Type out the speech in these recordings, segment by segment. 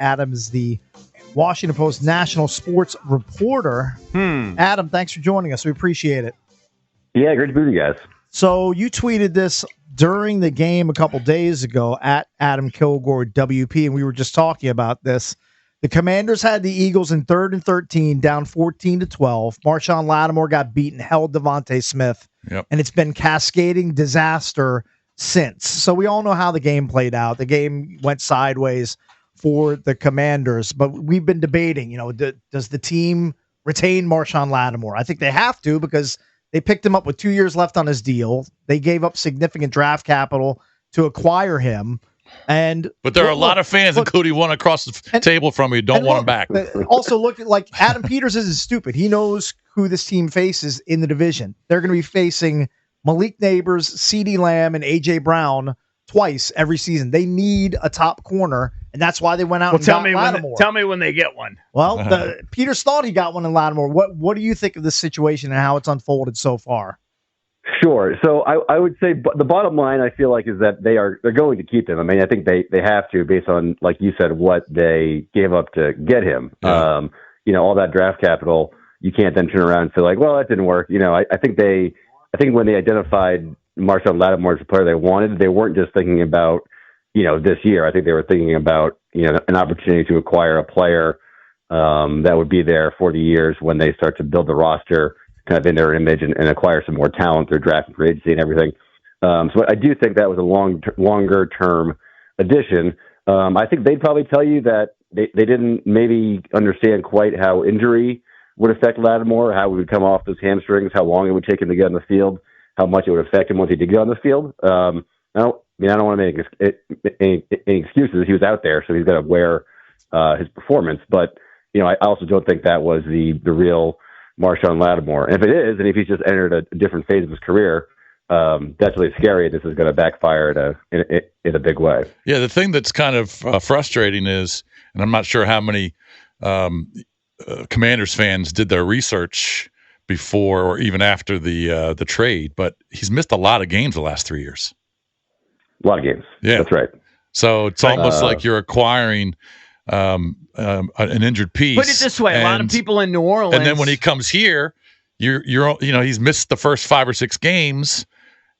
Adam is the Washington Post national sports reporter. Adam, thanks for joining us. We appreciate it. Yeah, great to be with you guys. So you tweeted this during the game a couple days ago at Adam Kilgore WP, and we were just talking about this. The Commanders had the Eagles in 3rd and 13, down 14-12. Marshon Latimore got beaten, held Devontae Smith, and it's been cascading disaster since. So we all know how the game played out. The game went sideways for the Commanders, but we've been debating, does the team retain Marshon Latimore? I think they have to because they picked him up with 2 years left on his deal. They gave up significant draft capital to acquire him. But there are a lot of fans, including one across the table from me, who don't want him back. Also, look at Adam Peters isn't stupid. He knows who this team faces in the division. They're going to be facing Malik Neighbors, CeeDee Lamb, and A.J. Brown twice every season. They need a top corner, and that's why they went out and got Latimore. Tell me when they get one. Well, Peters thought he got one in Latimore. What do you think of this situation and how it's unfolded so far? Sure. So I would say the bottom line, I feel like, is that they're going to keep him. I mean, I think they have to, based on, like you said, what they gave up to get him. Yeah. All that draft capital, you can't then turn around and say, like, well, that didn't work. I think when they identified Marshon Latimore as a player they wanted, they weren't just thinking about, this year. I think they were thinking about, an opportunity to acquire a player that would be there for the years when they start to build the roster kind of in their image and acquire some more talent through draft and free agency and everything. So I do think that was a longer term addition. I think they'd probably tell you that they didn't maybe understand quite how injury would affect Latimore, how he would come off those hamstrings, how long it would take him to get on the field, how much it would affect him once he did get on the field. I don't want to make any excuses. He was out there, so he's got to wear his performance. But I also don't think that was the real Marshon Latimore. And if it is, and if he's just entered a different phase of his career, that's really scary. This is going to backfire in a big way. Yeah, the thing that's kind of frustrating is, and I'm not sure how many Commanders fans did their research before or even after the trade, but he's missed a lot of games the last 3 years. A lot of games. Yeah, that's right. So it's almost like you're acquiring an injured piece. Put it this way: a lot of people in New Orleans, and then when he comes here, he's missed the first 5 or 6 games.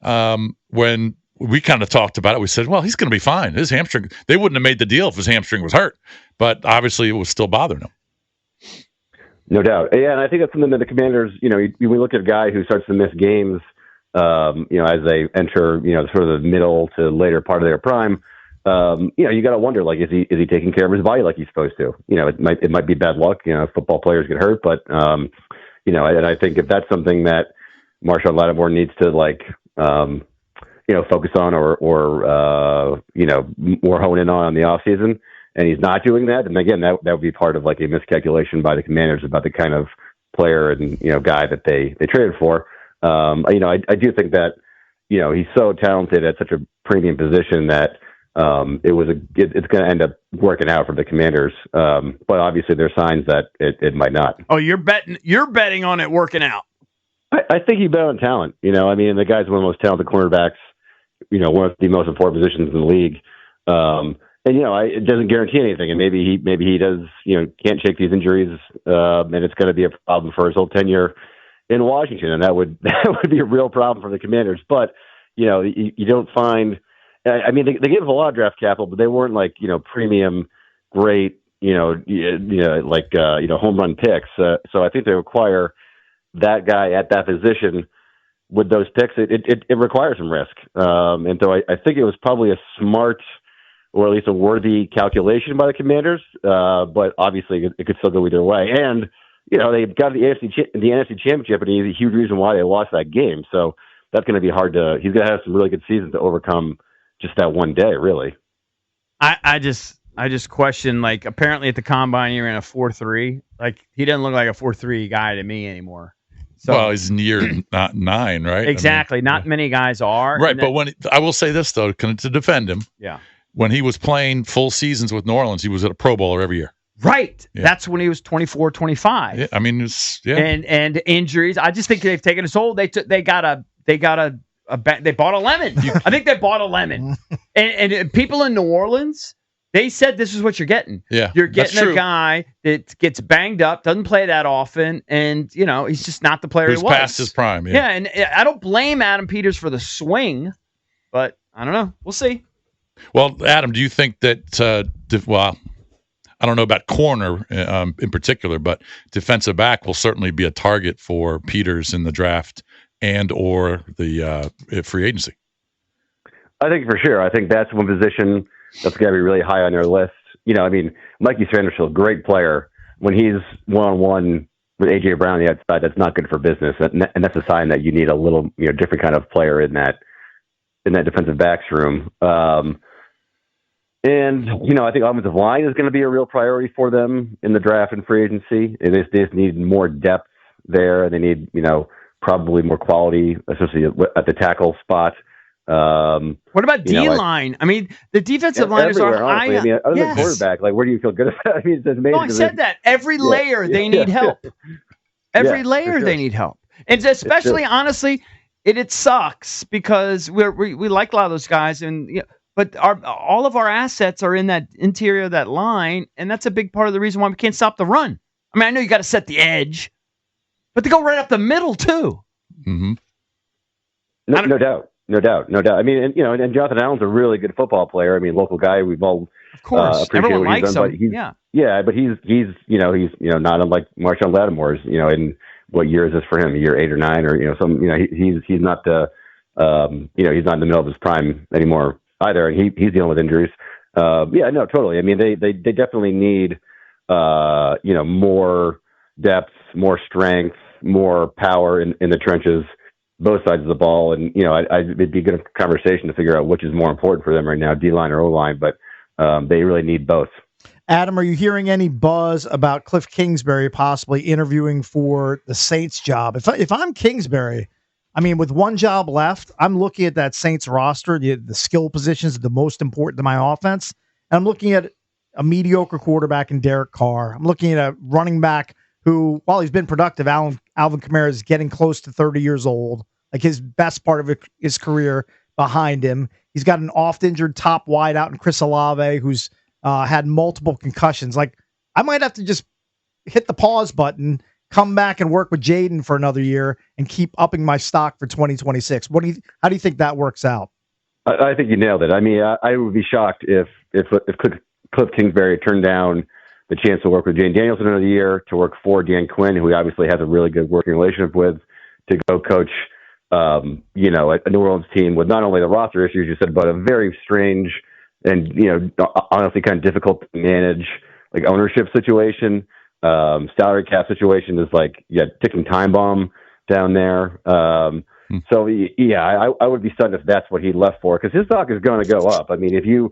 When we kind of talked about it, we said, well, he's going to be fine. His hamstring. They wouldn't have made the deal if his hamstring was hurt, but obviously it was still bothering him. No doubt. Yeah, and I think that's something that the Commanders, we look at a guy who starts to miss games, as they enter, sort of the middle to later part of their prime. You got to wonder, like, is he taking care of his body like he's supposed to? It might be bad luck. Football players get hurt, but and I think if that's something that Marshon Latimore needs to focus on or more hone in on the off season, and he's not doing that, and again, that would be part of like a miscalculation by the Commanders about the kind of player and guy that they traded for. I do think that he's so talented at such a premium position that it's going to end up working out for the Commanders. But obviously, there's signs that it might not. Oh, you're betting on it working out. I think you bet on talent. The guy's one of the most talented cornerbacks. One of the most important positions in the league. It doesn't guarantee anything, and maybe he does, can't shake these injuries, and it's going to be a problem for his whole tenure in Washington, and that would be a real problem for the Commanders. But you don't find. I mean, they gave us a lot of draft capital, but they weren't like premium, great, home run picks. So I think they require that guy at that position with those picks. It requires some risk, and so I think it was probably a smart, or at least a worthy calculation by the Commanders. But obviously, it could still go either way. And they got the NFC Championship, and he's a huge reason why they lost that game. So that's going to be hard to. He's going to have some really good seasons to overcome just that one day, really. I just question, like, apparently at the combine he ran a 4.3. Like, he doesn't look like a 4.3 guy to me anymore. So, well, he's near not 9, right? Exactly. Not many guys are. Right, but I will say this though, to defend him. Yeah. When he was playing full seasons with New Orleans, he was at a Pro Bowler every year. Right. Yeah. That's when he was 24, 25. Yeah, I mean, and injuries. I just think they've taken a toll. They bought a lemon. I think they bought a lemon. And people in New Orleans, They said this is what you're getting. Yeah, You're that's getting a true. guy that gets banged up, doesn't play that often, and he's just not the player Who's he was. past his prime? Yeah, and I don't blame Adam Peters for the swing, but I don't know. We'll see. Well, Adam, do you think that? I don't know about corner in particular, but defensive back will certainly be a target for Peters in the draft and or the free agency. I think for sure. I think that's one position that's going to be really high on their list. Mikey Sanders, a great player. When he's one-on-one with A.J. Brown on the outside, that's not good for business. And that's a sign that you need a little different kind of player in that defensive backs room. I think offensive line is going to be a real priority for them in the draft and free agency. They just need more depth there. They need, probably more quality, especially at the tackle spot. What about D-line? The defensive liners are high. Other than quarterback, where do you feel good about? It's amazing. No, I said that. Every layer they need help. Every layer they need help. And especially, honestly, it sucks because we like a lot of those guys, but all of our assets are in that interior of that line, and that's a big part of the reason why we can't stop the run. I know you got to set the edge, but they go right up the middle too. Mm-hmm. No doubt. And Jonathan Allen's a really good football player. Local guy. We've all of course everyone likes him. But he's not unlike Marshon Latimore. In what year is this for him? Year 8 or 9 or he's not the he's not in the middle of his prime anymore either, and he's dealing with injuries. Totally. They definitely need more depth, more strength, more power in the trenches, both sides of the ball. And it'd be a good conversation to figure out which is more important for them right now, D-line or O-line, but they really need both. Adam, are you hearing any buzz about Cliff Kingsbury possibly interviewing for the Saints job? If I'm Kingsbury, with one job left, I'm looking at that Saints roster, the skill positions are the most important to my offense. And I'm looking at a mediocre quarterback in Derek Carr. I'm looking at a running back who, while he's been productive, Alvin Kamara is getting close to 30 years old, like his best part of his career behind him. He's got an oft-injured top wide out in Chris Olave, who's had multiple concussions. Like, I might have to just hit the pause button, come back and work with Jaden for another year and keep upping my stock for 2026. How do you think that works out? I think you nailed it. I would be shocked if Cliff Kingsbury turned down the chance to work with Jane Daniels another year, to work for Dan Quinn, who he obviously has a really good working relationship with, to go coach, a New Orleans team with not only the roster issues you said, but a very strange and, honestly kind of difficult to manage, ownership situation. Salary cap situation is ticking time bomb down there. So I would be stunned if that's what he left for, because his stock is going to go up. He knows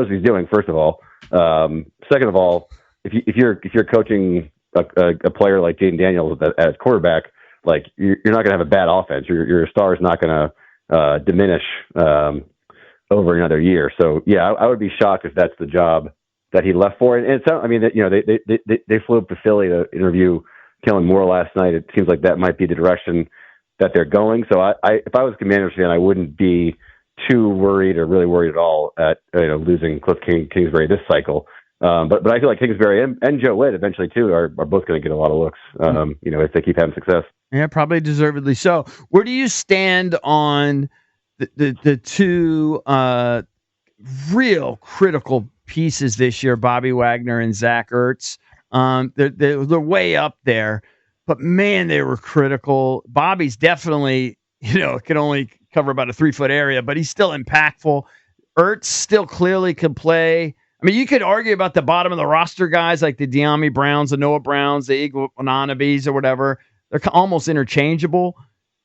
what he's doing, first of all. Second of all, if you're coaching a player like Jaden Daniels as quarterback, you're not going to have a bad offense. Your star is not going to diminish over another year. So I would be shocked if that's the job that he left for. And they flew up to Philly to interview Kellen Moore last night. It seems like that might be the direction that they're going. So if I was a Commanders fan, I wouldn't be too worried or really worried at all at losing Cliff Kingsbury this cycle. But I feel like Kingsbury and Joe Witt eventually too are both going to get a lot of looks. If they keep having success. Yeah, probably deservedly so. Where do you stand on the two real critical pieces this year, Bobby Wagner and Zach Ertz? They're way up there, but man, they were critical. Bobby's definitely, can only cover about a 3-foot area, but he's still impactful. Ertz still clearly can play. You could argue about the bottom of the roster guys like the De'Ami Browns, the Noah Browns, the Iguanabis or whatever. They're almost interchangeable.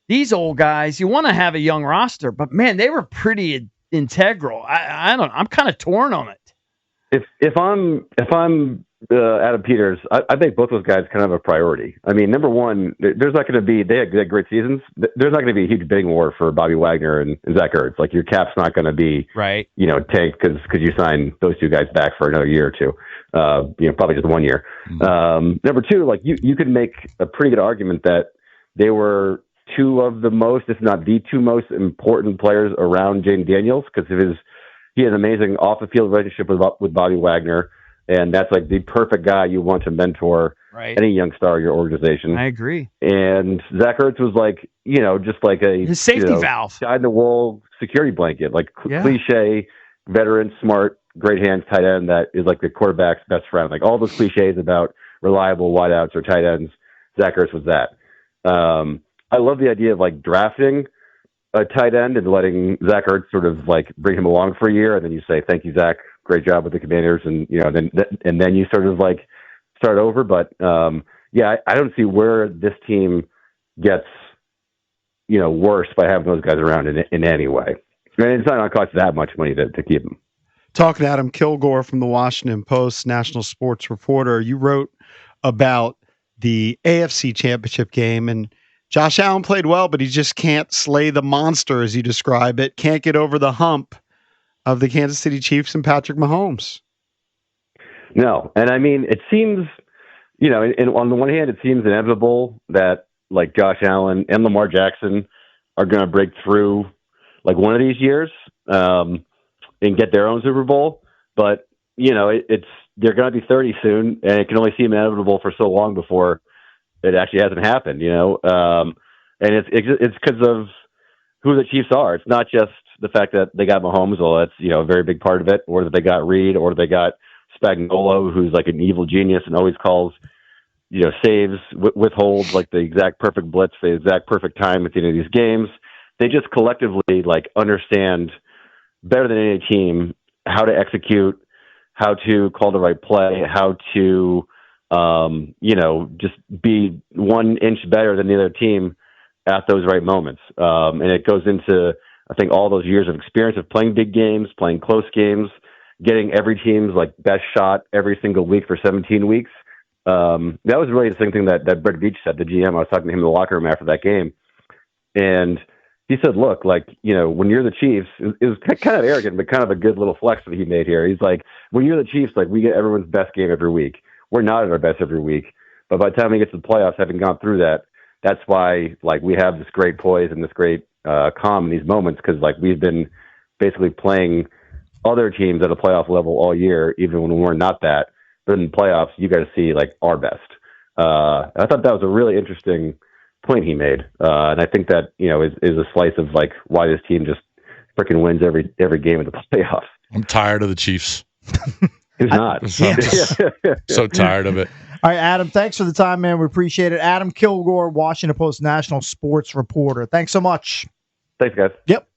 These old guys, you want to have a young roster, but man, they were pretty integral. I don't know. I'm kind of torn on it. If I'm Adam Peters, I think both those guys kind of have a priority. Number one, there's not going to be, they had great seasons. There's not going to be a huge bidding war for Bobby Wagner and Zach Ertz. Your cap's not going to be, right, tanked because you sign those two guys back for another year or two. Probably just 1 year. Mm-hmm. Number two, you could make a pretty good argument that they were two of the most, if not the two most important players around Jaden Daniels because of he has an amazing off the field relationship with Bobby Wagner, and that's like the perfect guy you want to mentor any young star in your organization. I agree. And Zach Ertz was like, just like his safety valve, dyed in the wool security blanket, like cliche, veteran, smart, great hands tight end that is like the quarterback's best friend. Like all those cliches about reliable wideouts or tight ends, Zach Ertz was that. I love the idea of like drafting a tight end and letting Zach Ertz sort of like bring him along for a year, and then you say, "Thank you, Zach. Great job with the Commanders," and then you sort of like start over. But I don't see where this team gets worse by having those guys around in any way. I mean, it's not going to cost that much money to keep them. Talking to Adam Kilgore from the Washington Post, national sports reporter, you wrote about the AFC Championship game, and Josh Allen played well, but he just can't slay the monster, as you describe it, can't get over the hump of the Kansas City Chiefs and Patrick Mahomes. No, and I mean, it seems, on the one hand, it seems inevitable that like Josh Allen and Lamar Jackson are going to break through like one of these years and get their own Super Bowl. But, they're going to be 30 soon, and it can only seem inevitable for so long before it actually hasn't happened, and it's because of who the Chiefs are. It's not just the fact that they got Mahomes, well, that's, a very big part of it, or that they got Reed, or they got Spagnuolo, who's like an evil genius and always calls, saves, withholds like the exact perfect blitz, the exact perfect time at the end of these games. They just collectively like understand better than any team how to execute, how to call the right play, how to, just be 1 inch better than the other team at those right moments. And it goes into, I think, all those years of experience of playing big games, playing close games, getting every team's like best shot every single week for 17 weeks. That was really the same thing that Brett Veach said, the GM. I was talking to him in the locker room after that game. And he said, look, like, when you're the Chiefs, it was kind of arrogant, but kind of a good little flex that he made here. He's like, when you're the Chiefs, like, we get everyone's best game every week. We're not at our best every week. But by the time we get to the playoffs, having gone through that, that's why, like, we have this great poise and this great calm in these moments, because, like, we've been basically playing other teams at a playoff level all year, even when we're not that. But in the playoffs, you got to see, like, our best. I thought that was a really interesting point he made. And I think that, is a slice of, like, why this team just freaking wins every game of the playoffs. I'm tired of the Chiefs. Who's not? So tired of it. All right, Adam, thanks for the time, man. We appreciate it. Adam Kilgore, Washington Post national sports reporter. Thanks so much. Thanks, guys. Yep.